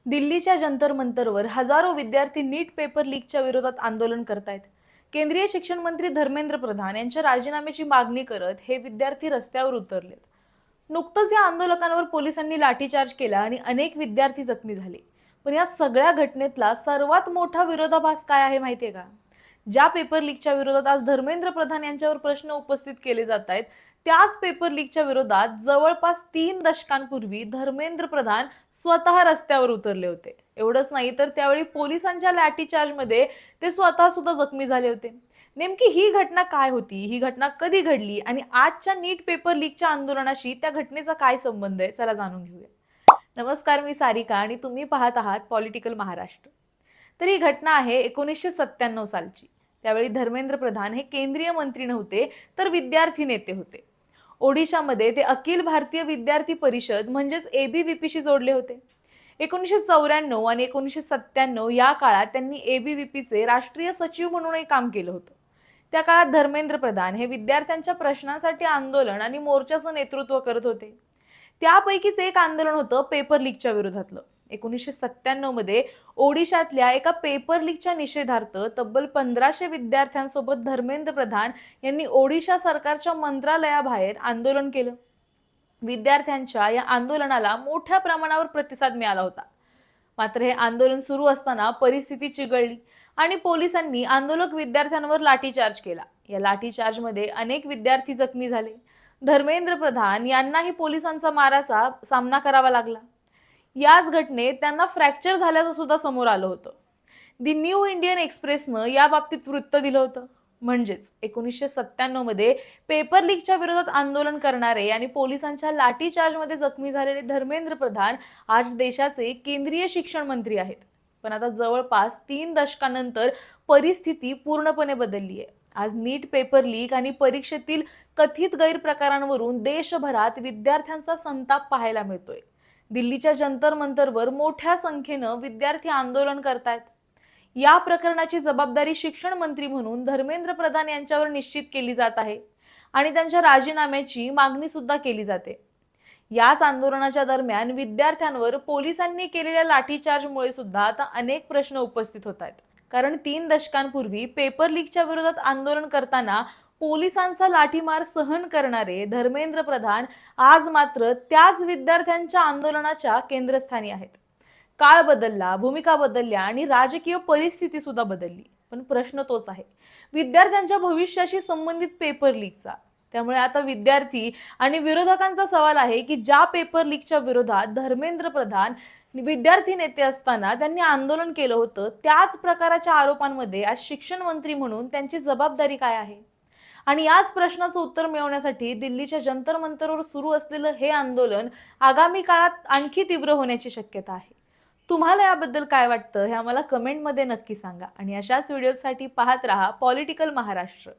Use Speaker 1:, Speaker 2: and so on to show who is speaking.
Speaker 1: दिल्लीच्या जंतर मंतरवर हजारो विद्यार्थी नीट पेपर लीकच्या विरोधात आंदोलन करतायत। केंद्रीय शिक्षण मंत्री धर्मेंद्र प्रधान यांच्या राजीनाम्याची मागणी करत हे विद्यार्थी रस्त्यावर उतरलेत। नुकतंच या आंदोलकांवर पोलिसांनी लाठीचार्ज केला आणि अनेक विद्यार्थी जखमी झाले। पण या सगळ्या घटनेतला सर्वात मोठा विरोधाभास काय आहे माहितीये का? ज्या पेपर लीकच्या विरोधात आज धर्मेंद्र प्रधान यांच्यावर प्रश्न उपस्थित केले जात आहेत, त्याच पेपर लीकच्या विरोधात जवळपास 3 दशकांपूर्वी धर्मेंद्र प्रधान स्वतः रस्त्यावर उतरले होते। एवढंच नाही तर त्यावेळी पोलिसांच्या लाठीचार्जमध्ये ते स्वतः सुद्धा जखमी झाले होते। नेमकी ही घटना काय होती, ही घटना कधी घडली आणि आजच्या नीट पेपर लीकच्या आंदोलनाशी त्या घटनेचा काय संबंध आहे, चला जाणून घेऊया। नमस्कार, मी सारिका आणि तुम्ही पाहत आहात पॉलिटिकल महाराष्ट्र। तर ही घटना आहे 1997 सालची। त्यावेळी धर्मेंद्र प्रधान हे केंद्रीय मंत्री नव्हते तर विद्यार्थी नेते होते। ओडिशामध्ये ते अखिल भारतीय विद्यार्थी परिषद म्हणजेच एबीव्हीपीशी जोडले होते। 1994 आणि 1997 या काळात त्यांनी एबीव्हीपीचे राष्ट्रीय सचिव म्हणूनही काम केलं होतं। त्या काळात धर्मेंद्र प्रधान हे विद्यार्थ्यांच्या प्रश्नांसाठी आंदोलन आणि मोर्चाचं नेतृत्व करत होते। त्यापैकीच एक आंदोलन होतं पेपर लीकच्या विरोधातलं। 1997 मध्ये ओडिशातल्या एका पेपर लीकच्या निषेधार्थ तब्बल 1500 विद्यार्थ्यांसोबत धर्मेंद्र प्रधान यांनी ओडिशा सरकारच्या मंत्रालयाबाहेर आंदोलन केलं। विद्यार्थ्यांच्या या आंदोलनाला मोठ्या प्रमाणावर प्रतिसाद मिळाला होता। मात्र हे आंदोलन सुरू असताना परिस्थिती चिघळली आणि पोलिसांनी आंदोलक विद्यार्थ्यांवर लाठीचार्ज केला। या लाठीचार्जमध्ये अनेक विद्यार्थी जखमी झाले। धर्मेंद्र प्रधान यांनाही पोलिसांचा माराचा सामना करावा लागला। याच घटनेत त्यांना फ्रॅक्चर झाल्याचं सुद्धा समोर आलं होतं। दी न्यू इंडियन एक्सप्रेसनं या बाबतीत वृत्त दिलं होतं। म्हणजेच 1997 मध्ये पेपर लीकच्या विरोधात आंदोलन करणारे आणि पोलिसांच्या लाठीचार्जमध्ये जखमी झालेले धर्मेंद्र प्रधान आज देशाचे केंद्रीय शिक्षण मंत्री आहेत। पण आता जवळपास 3 दशकांनंतर परिस्थिती पूर्णपणे बदलली आहे। आज नीट पेपर लीक आणि परीक्षेतील कथित गैरप्रकारांवरून देशभरात विद्यार्थ्यांचा संताप पाहायला मिळतोय। दिल्लीच्या जंतर मंतरवर मोठ्या संख्येनं विद्यार्थी आंदोलन करतायत। या प्रकरणाची जबाबदारी शिक्षण मंत्री म्हणून धर्मेंद्र प्रधान यांच्यावर निश्चित केली जात आहे आणि त्यांच्या राजीनाम्याची मागणी सुद्धा केली जाते। याच आंदोलनाच्या दरम्यान विद्यार्थ्यांवर पोलिसांनी केलेल्या लाठीचार्जमुळे सुद्धा आता अनेक प्रश्न उपस्थित होत आहेत। कारण 3 दशकांपूर्वी पेपर लीकच्या विरोधात आंदोलन करताना पोलिसांचा लाठीमार सहन करणारे धर्मेंद्र प्रधान आज मात्र त्याच विद्यार्थ्यांच्या आंदोलनाच्या केंद्रस्थानी आहेत। काळ बदलला, भूमिका बदलल्या आणि राजकीय परिस्थिती सुद्धा बदलली, पण प्रश्न तोच आहे, विद्यार्थ्यांच्या भविष्याशी संबंधित पेपर लीकचा। त्यामुळे आता विद्यार्थी आणि विरोधकांचा सवाल आहे की ज्या पेपर लीकच्या विरोधात धर्मेंद्र प्रधान विद्यार्थी नेते असताना त्यांनी आंदोलन केलं होतं, त्याच प्रकारच्या आरोपांमध्ये आज शिक्षण मंत्री म्हणून त्यांची जबाबदारी काय आहे? आणि याच प्रश्नाचं उत्तर मिळवण्यासाठी दिल्लीच्या जंतर मंतरवर सुरू असलेलं हे आंदोलन आगामी काळात आणखी तीव्र होण्याची शक्यता आहे। तुम्हाला याबद्दल काय वाटतं हे आम्हाला कमेंटमध्ये नक्की सांगा आणि अशाच व्हिडिओसाठी पाहत रहा पॉलिटिकल महाराष्ट्र।